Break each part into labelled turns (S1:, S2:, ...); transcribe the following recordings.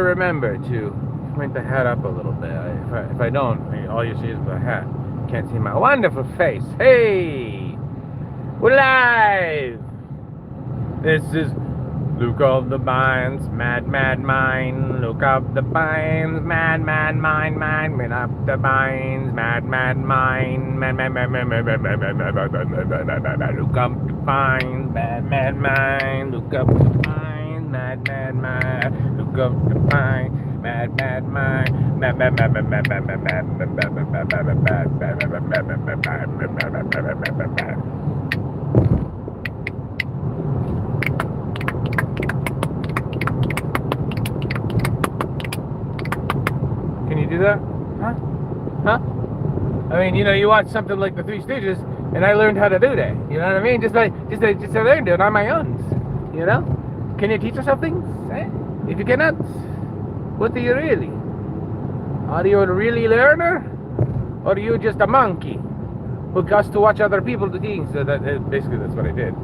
S1: remember to point the hat up a little bit. If I don't, all you see is the hat. Can't see my wonderful face. Hey! We're live! This is Luke of the Binds, mad mind. Luke of the Binds, mad mind, man up the binds, mad mind, Luke of the Binds, mad mind, Luke of the Binds, mad mind, Luke of the Binds, mad mind. Can you do that? Huh? I mean, you watch something like the Three Stooges, and I learned how to do that. You know what I mean? Just I learned it on my own. You know? Can you teach yourself things? Eh? If you cannot, what are you really? Are you a really learner, or are you just a monkey who goes to watch other people do things? Basically, that's what I did.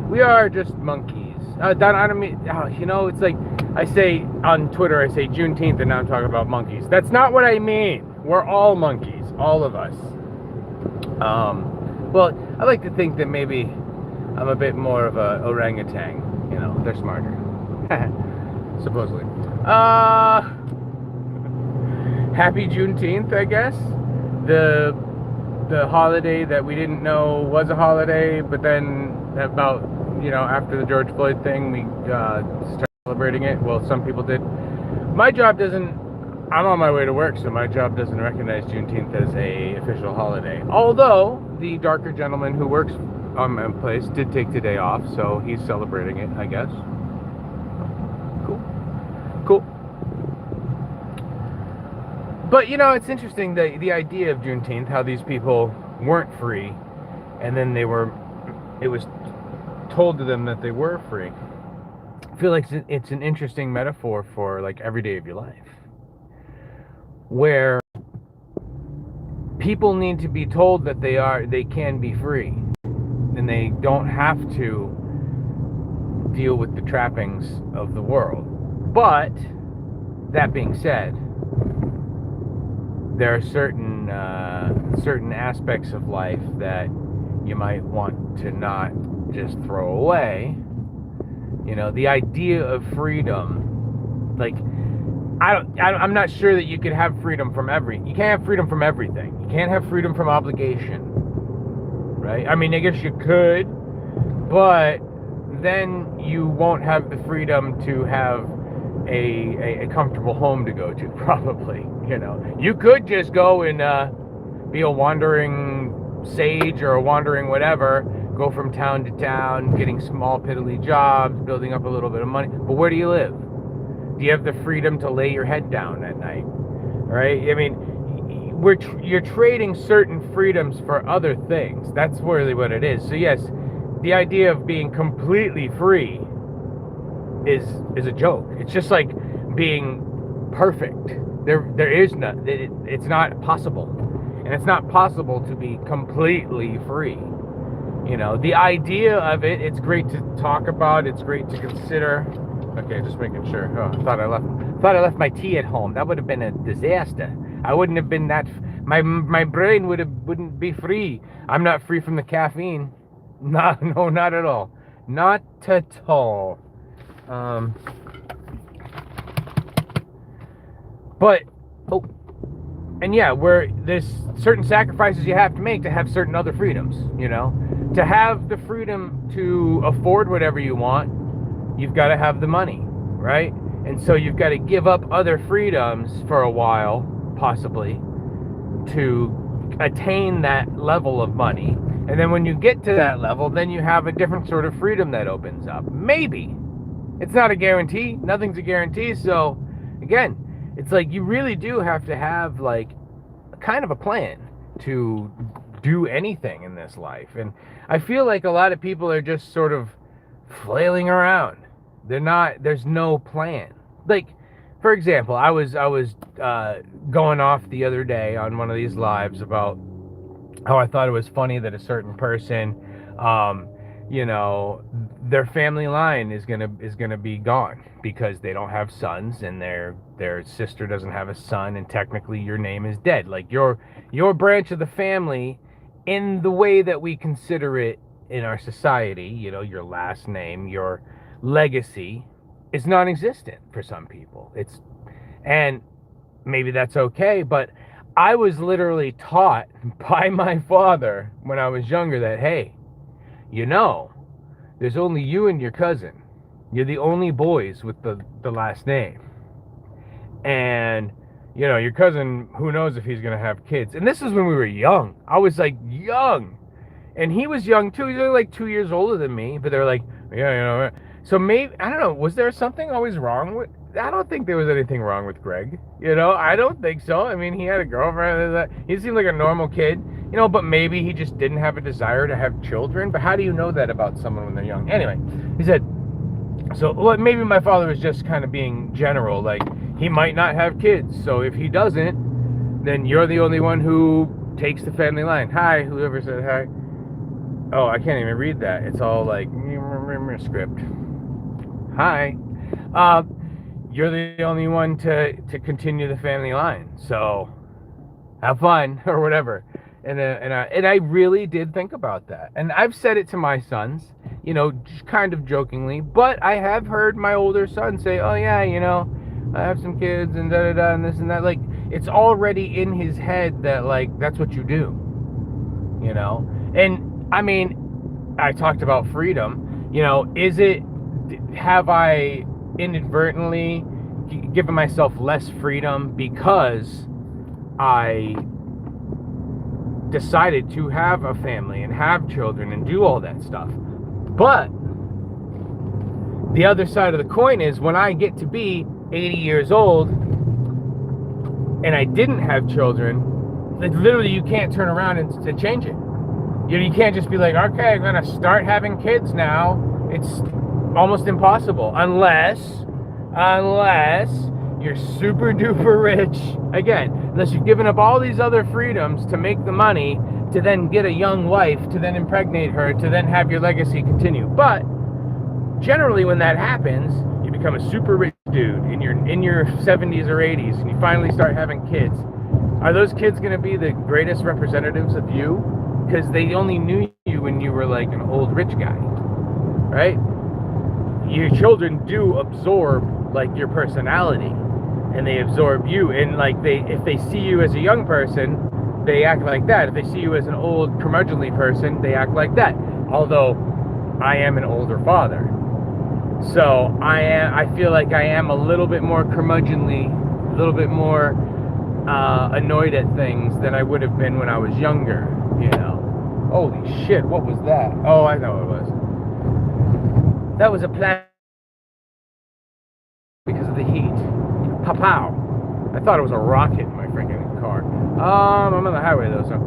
S1: We are just monkeys. It's like I say on Twitter, I say Juneteenth, and now I'm talking about monkeys. That's not what I mean. We're all monkeys, all of us. Well, I like to think that maybe I'm a bit more of a orangutan. They're smarter, supposedly. Happy Juneteenth, I guess. The holiday that we didn't know was a holiday, but then about after the George Floyd thing, we started celebrating it. Well, some people did. My job doesn't. I'm on my way to work, so my job doesn't recognize Juneteenth as a official holiday. Although the darker gentleman who works on my place did take today off, so he's celebrating it, I guess. Cool. But it's interesting the idea of Juneteenth, how these people weren't free, and then it was told to them that they were free. I feel like it's an interesting metaphor for like every day of your life, where people need to be told that they can be free, and they don't have to deal with the trappings of the world. But that being said, there are certain aspects of life that you might want to not just throw away. The idea of freedom, like I'm not sure that you could have freedom from you can't have freedom from everything. You can't have freedom from obligation, right? I mean, I guess you could, but then you won't have the freedom to have a comfortable home to go to, probably. You could just go and be a wandering sage or a wandering whatever, go from town to town, getting small piddly jobs, building up a little bit of money. But where do you live? Do you have the freedom to lay your head down at night? Right? I mean, you're trading certain freedoms for other things. That's really what it is. So yes, the idea of being completely free is a joke. It's just like being perfect. There is none. It's not possible. And it's not possible to be completely free. The idea of it, it's great to talk about, it's great to consider. Okay, just making sure. Oh, I thought I left my tea at home. That would have been a disaster. I wouldn't have been that. My brain wouldn't be free. I'm not free from the caffeine. No, not at all. Not at all. And yeah, where there's certain sacrifices you have to make to have certain other freedoms. To have the freedom to afford whatever you want, you've got to have the money, right? And so you've got to give up other freedoms for a while, possibly, to attain that level of money. And then when you get to that level, then you have a different sort of freedom that opens up. Maybe. It's not a guarantee. Nothing's a guarantee. So, again, it's like you really do have to have like kind of a plan to do anything in this life. And I feel like a lot of people are just sort of flailing around. There's no plan. Like, for example, I was going off the other day on one of these lives about how I thought it was funny that a certain person you know, their family line is gonna be gone because they don't have sons, and their sister doesn't have a son, and technically your name is dead. Like your branch of the family, in the way that we consider it in our society, you know, your last name, your legacy, is non-existent for some people. And maybe that's okay, but I was literally taught by my father when I was younger that, hey, you know, there's only you and your cousin. You're the only boys with the last name. And, you know, your cousin, who knows if he's going to have kids. And this is when we were young. I was like young. And he was young too. He's only like 2 years older than me. But they're like, yeah, you know. So maybe, I don't know, was there something always wrong with, I don't think there was anything wrong with Greg. You know, I don't think so. I mean, he had a girlfriend. He seemed like a normal kid. You know, but maybe he just didn't have a desire to have children. But how do you know that about someone when they're young? Anyway, he said, so well, maybe my father was just kind of being general. Like, he might not have kids. So if he doesn't, then you're the only one who takes the family line. Hi, whoever said hi. Oh, I can't even read that. It's all like script. Hi. You're the only one to continue the family line. So have fun or whatever. And I really did think about that. And I've said it to my sons, you know, just kind of jokingly, but I have heard my older son say, oh yeah, you know, I have some kids and da da da and this and that. Like, it's already in his head that, like, that's what you do, you know? And I mean, I talked about freedom, you know, have I inadvertently given myself less freedom because I decided to have a family and have children and do all that stuff? But the other side of the coin is, when I get to be 80 years old and I didn't have children, like, literally you can't turn around and change it. You can't just be like, okay, I'm gonna start having kids now. It's almost impossible unless you're super duper rich. Again, unless you've given up all these other freedoms to make the money, to then get a young wife, to then impregnate her, to then have your legacy continue. But generally when that happens, you become a super rich dude in your 70s or 80s, and you finally start having kids. Are those kids going to be the greatest representatives of you? Because they only knew you when you were like an old rich guy, right? Your children do absorb, like, your personality, and they absorb you. And like, if they see you as a young person, they act like that. If they see you as an old curmudgeonly person, they act like that. Although I am an older father, so I feel like I am a little bit more curmudgeonly, a little bit more annoyed at things than I would have been when I was younger, you know. Holy shit, what was that? Oh, I know what it was. That was a plan because of the heat. Pow. I thought it was a rocket in my freaking car. I'm on the highway though, so.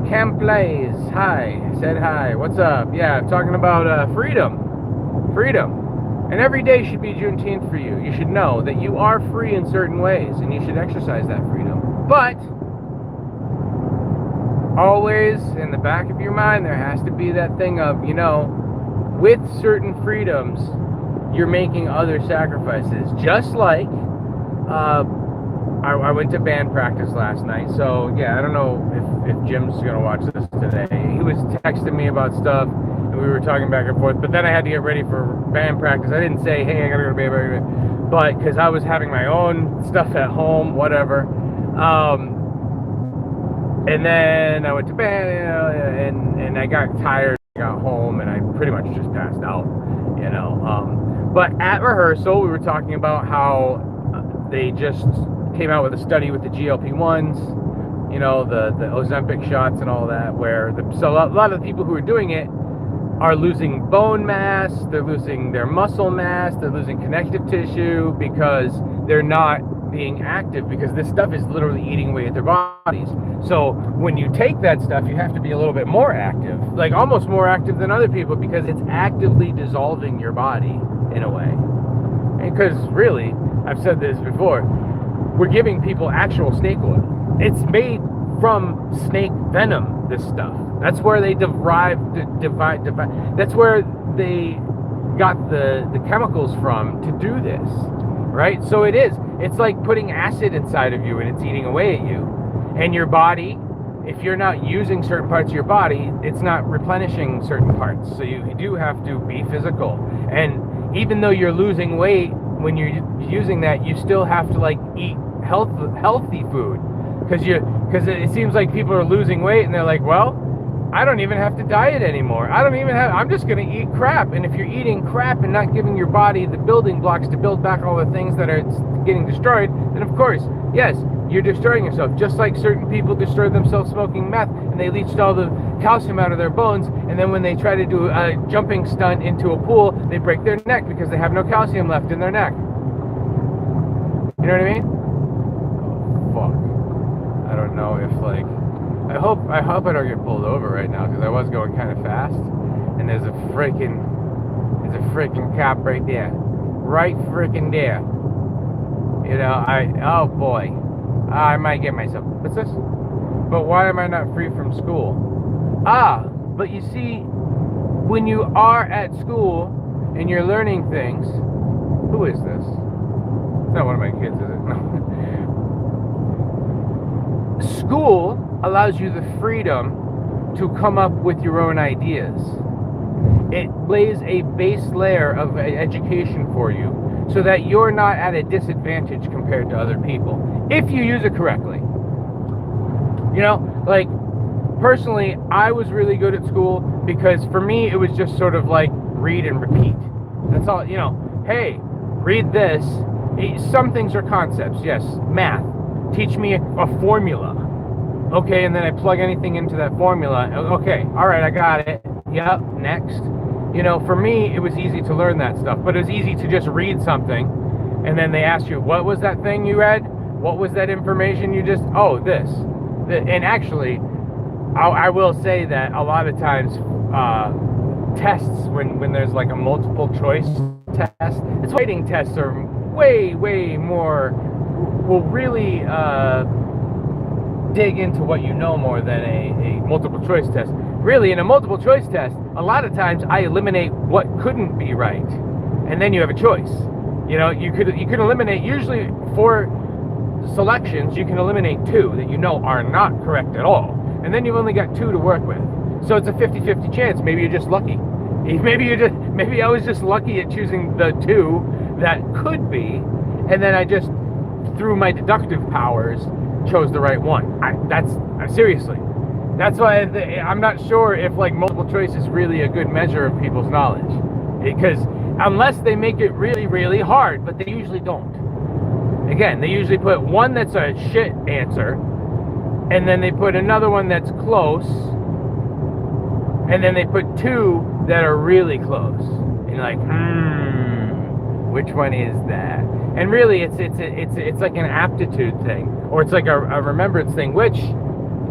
S1: Camp Blaze, hi. Said hi. What's up? Yeah, talking about freedom. Freedom. And every day should be Juneteenth for you. You should know that you are free in certain ways, and you should exercise that freedom. But always in the back of your mind, there has to be that thing of, you know, with certain freedoms, you're making other sacrifices. Just like, I went to band practice last night, so yeah, I don't know if Jim's gonna watch this today. He was texting me about stuff, and we were talking back and forth, but then I had to get ready for band practice. I didn't say, hey, I gotta go to band practice, but because I was having my own stuff at home, whatever. And then I went to bed, you know, and I got tired, I got home, and I pretty much just passed out, you know. But at rehearsal, we were talking about how they just came out with a study with the GLP-1s, you know, the Ozempic shots and all that, where so a lot of the people who are doing it are losing bone mass, they're losing their muscle mass, they're losing connective tissue because they're not being active, because this stuff is literally eating away at their bodies. So when you take that stuff, you have to be a little bit more active, like almost more active than other people, because it's actively dissolving your body in a way. Because really, I've said this before, we're giving people actual snake oil. It's made from snake venom, this stuff. That's where they divide. That's where they got the chemicals from to do this, right? So it's like putting acid inside of you and it's eating away at you. And your body, if you're not using certain parts of your body, it's not replenishing certain parts. So you do have to be physical. And even though you're losing weight, when you're using that, you still have to like eat healthy food. Because it seems like people are losing weight and they're like, well, I don't even have to diet anymore. I'm just going to eat crap. And if you're eating crap and not giving your body the building blocks to build back all the things that are getting destroyed, then of course, yes, you're destroying yourself. Just like certain people destroy themselves smoking meth and they leached all the calcium out of their bones. And then when they try to do a jumping stunt into a pool, they break their neck because they have no calcium left in their neck. You know what I mean? Oh, fuck. I don't know if like... I hope I don't get pulled over right now because I was going kind of fast, and there's a freaking cop right there, right freaking there. You know, oh boy, I might get myself. What's this? But why am I not free from school? But you see, when you are at school and you're learning things, who is this? It's not one of my kids, is it? No. School allows you the freedom to come up with your own ideas. It lays a base layer of education for you so that you're not at a disadvantage compared to other people if you use it correctly. You know, like personally, I was really good at school because for me it was just sort of like read and repeat. That's all, you know. Hey, read this. Some things are concepts, yes. Math. Teach me a formula. Okay, and then I plug anything into that formula. Okay, all right, I got it. Yep, next. You know, for me, it was easy to learn that stuff, but it was easy to just read something, and then they ask you, what was that thing you read? What was that information you just, oh, this. And actually, I will say that a lot of times, tests, when there's like a multiple choice test, it's writing tests are way more, will really, dig into what you know more than a multiple choice test. Really, in a multiple choice test, a lot of times I eliminate what couldn't be right, and then you have a choice. You know, you could eliminate, usually 4 selections, you can eliminate 2 that you know are not correct at all, and then you've only got 2 to work with. So it's a 50-50 chance. Maybe you're just lucky. Maybe I was just lucky at choosing the 2 that could be, and then I just, through my deductive powers, chose the right one. Seriously, that's why I'm not sure if like multiple choice is really a good measure of people's knowledge, because unless they make it really hard, but they usually don't. Again, they usually put one that's a shit answer, and then they put another one that's close, and then they put 2 that are really close, and you're like, which one is that? And really, it's like an aptitude thing, or it's like a remembrance thing. Which,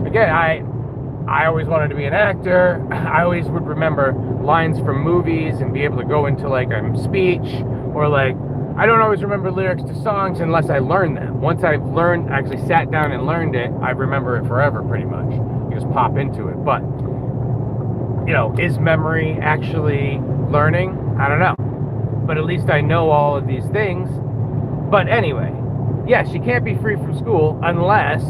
S1: again, I always wanted to be an actor. I always would remember lines from movies and be able to go into like a speech, or like I don't always remember lyrics to songs unless I learned them. Once I've learned, actually sat down and learned it, I remember it forever, pretty much. You just pop into it. But you know, is memory actually learning? I don't know. But at least I know all of these things. But anyway, yes, you can't be free from school unless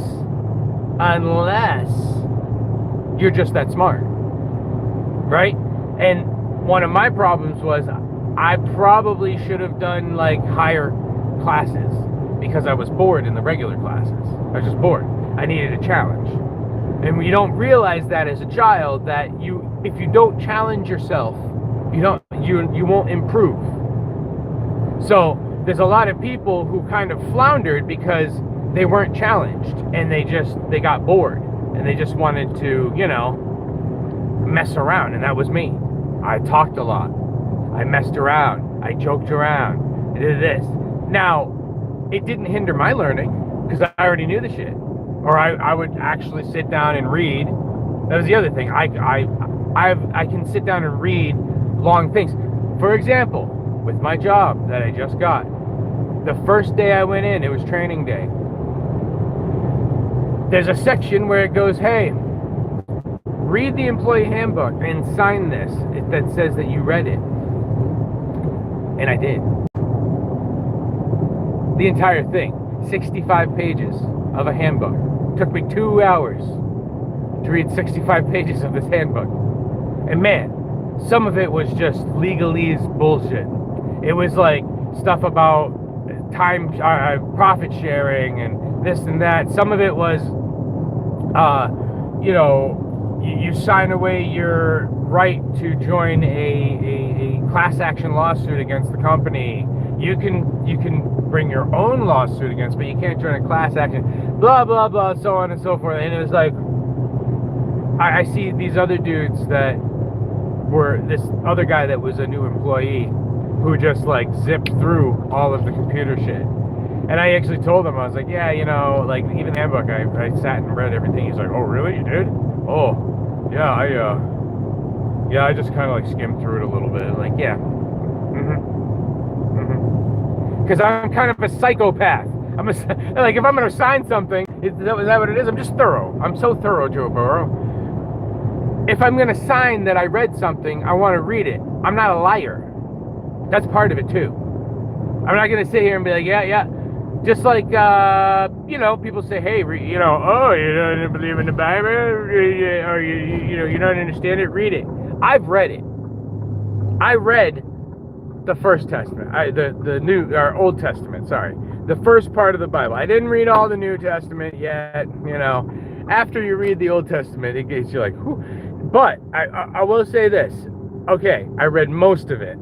S1: you're just that smart, right? And one of my problems was I probably should have done like higher classes because I was bored in the regular classes. I was just bored. I needed a challenge. And you don't realize that as a child, that if you don't challenge yourself, you won't improve. So there's a lot of people who kind of floundered because they weren't challenged, and they got bored, and they just wanted to, you know, mess around. And that was me. I talked a lot. I messed around. I joked around. I did this. Now, it didn't hinder my learning because I already knew the shit. Or I would actually sit down and read. That was the other thing. I can sit down and read long things. For example, with my job that I just got, the first day I went in, it was training day. There's a section where it goes, hey, read the employee handbook and sign this that says that you read it. And I did. The entire thing. 65 pages of a handbook. Took me 2 hours to read 65 pages of this handbook. And man, some of it was just legalese bullshit. It was like stuff about time, profit sharing and this and that. Some of it was, you sign away your right to join a class action lawsuit against the company. You can bring your own lawsuit against, but you can't join a class action. Blah blah blah, so on and so forth. And it was like, I see these other dudes that were this other guy that was a new employee who just like zipped through all of the computer shit. And I actually told him, I was like, yeah, like even the handbook, I sat and read everything. He's like, oh really, you did? Oh yeah, I just kind of like skimmed through it a little bit. Like, yeah, because I'm kind of a psychopath. Like, if I'm gonna sign something, is that what it is? I'm just thorough. I'm so thorough, Joe Burrow. If I'm gonna sign that I read something, I want to read it. I'm not a liar. That's part of it too. I'm not gonna sit here and be like, yeah. Just like, people say, hey, oh, you don't believe in the Bible, or you don't understand it, read it. I've read it. I read the First Testament, the Old Testament, sorry. The first part of the Bible. I didn't read all the New Testament yet, After you read the Old Testament, it gets you like, whew. But I will say this. Okay, I read most of it.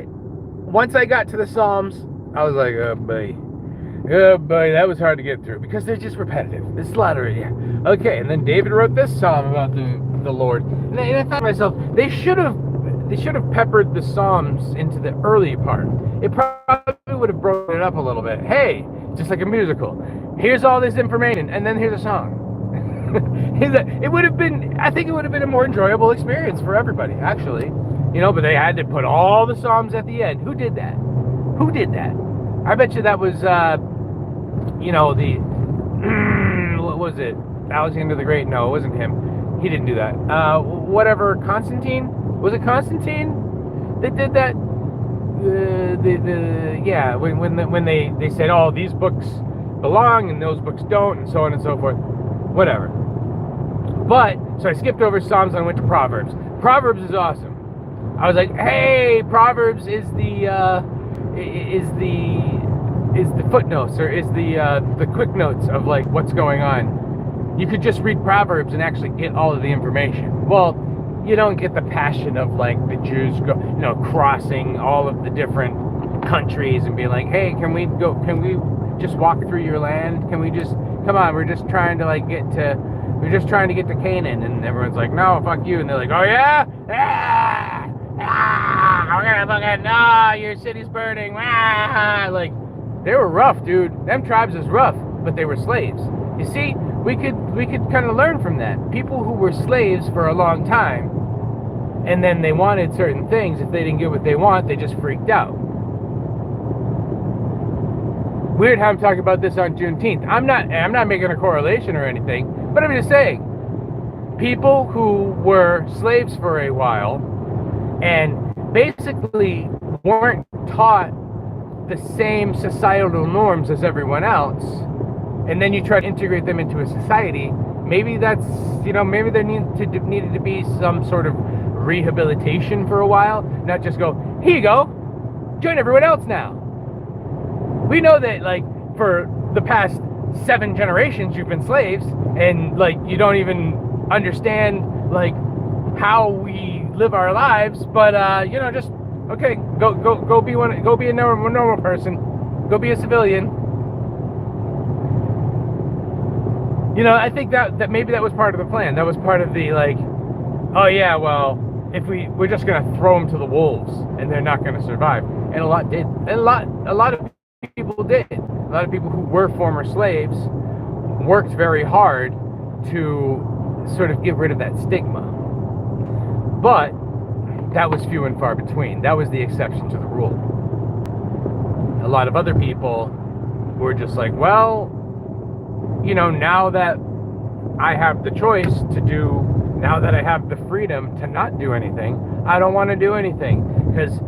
S1: Once I got to the Psalms, I was like, oh boy, that was hard to get through because they're just repetitive. There's a lot of it, yeah. Okay, and then David wrote this psalm about the Lord, and I thought to myself, they should have peppered the Psalms into the early part. It probably would have broken it up a little bit. Hey, just like a musical. Here's all this information, and then here's a song. It would have been. I think it would have been a more enjoyable experience for everybody, actually. But they had to put all the Psalms at the end. Who did that? I bet you that was, what was it? Alexander the Great? No, it wasn't him. He didn't do that. Whatever, Constantine? Was it Constantine that did that? When they said, oh, these books belong and those books don't, and so on and so forth. Whatever. But, so I skipped over Psalms and I went to Proverbs. Proverbs is awesome. I was like, hey, Proverbs is the footnotes, or is the quick notes of like what's going on. You could just read Proverbs and actually get all of the information. Well, you don't get the passion of like the Jews crossing all of the different countries and being like, hey, can we just walk through your land? Can we just come on? We're just trying to get to Canaan, and everyone's like, no, fuck you, and they're like, oh yeah, we're gonna fucking, your city's burning, like, they were rough, dude. Them tribes is rough, but they were slaves. You see, we could kind of learn from that. People who were slaves for a long time, and then they wanted certain things. If they didn't get what they want, they just freaked out. Weird how I'm talking about this on Juneteenth. I'm not making a correlation or anything, but I'm just saying, people who were slaves for a while and basically weren't taught the same societal norms as everyone else, and then you try to integrate them into a society, maybe that's, maybe there needed to be some sort of rehabilitation for a while, not just go, here you go, join everyone else now. We know that, like, for the past 7 generations you've been slaves, and like you don't even understand like how we live our lives, but just okay, go be a normal person, go be a civilian. I think that maybe that was part of the plan. That was part of the like, oh yeah, well, if we're just gonna throw them to the wolves and they're not gonna survive, and a lot did, and a lot of people did. A lot of people who were former slaves worked very hard to sort of get rid of that stigma. But that was few and far between. That was the exception to the rule. A lot of other people were just like, well, now that I have the choice to do now that I have the freedom to not do anything, I don't want to do anything. Because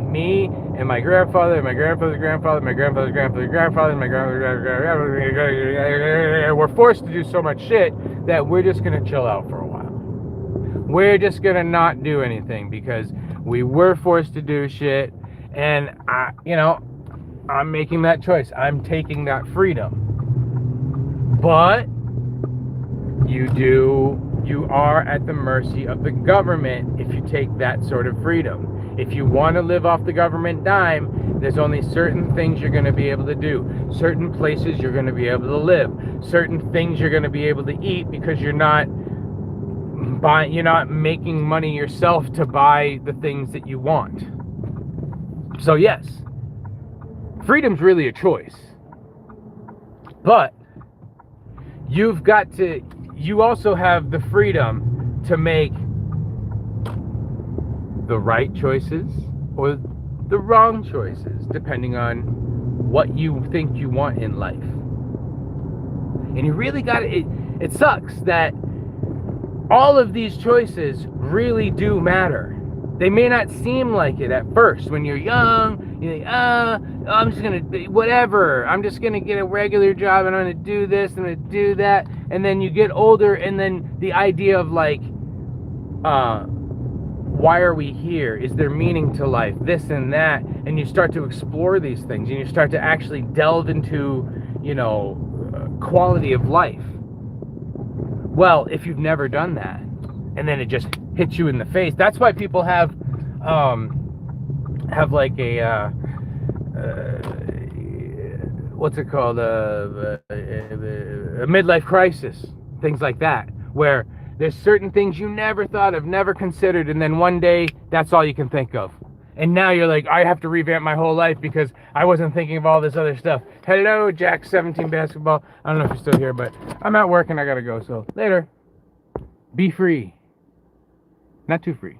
S1: me and my grandfather, and my grandfather's grandfather, my grandfather's grandfather's grandfather, my grandfather's grandfather, we're forced to do so much shit that we're just going to chill out for a while. We're just going to not do anything because we were forced to do shit. And, I'm making that choice. I'm taking that freedom. But you are at the mercy of the government if you take that sort of freedom. If you want to live off the government dime, there's only certain things you're going to be able to do. Certain places you're going to be able to live. Certain things you're going to be able to eat because you're not making money yourself to buy the things that you want. So yes, freedom's really a choice. But you also have the freedom to make the right choices or the wrong choices, depending on what you think you want in life. And you really it sucks that all of these choices really do matter. They may not seem like it at first. When you're young, you think, I'm just going to, whatever. I'm just going to get a regular job and I'm going to do this, I'm going to do that. And then you get older and then the idea of like, why are we here? Is there meaning to life? This and that. And you start to explore these things and you start to actually delve into, quality of life. Well, if you've never done that, and then it just hits you in the face, that's why people have like a what's it called, a midlife crisis, things like that, where there's certain things you never thought of, never considered, and then one day that's all you can think of. And now you're like, I have to revamp my whole life because I wasn't thinking of all this other stuff. Hello, Jack 17 Basketball. I don't know if you're still here, but I'm at work and I gotta go. So later. Be free. Not too free.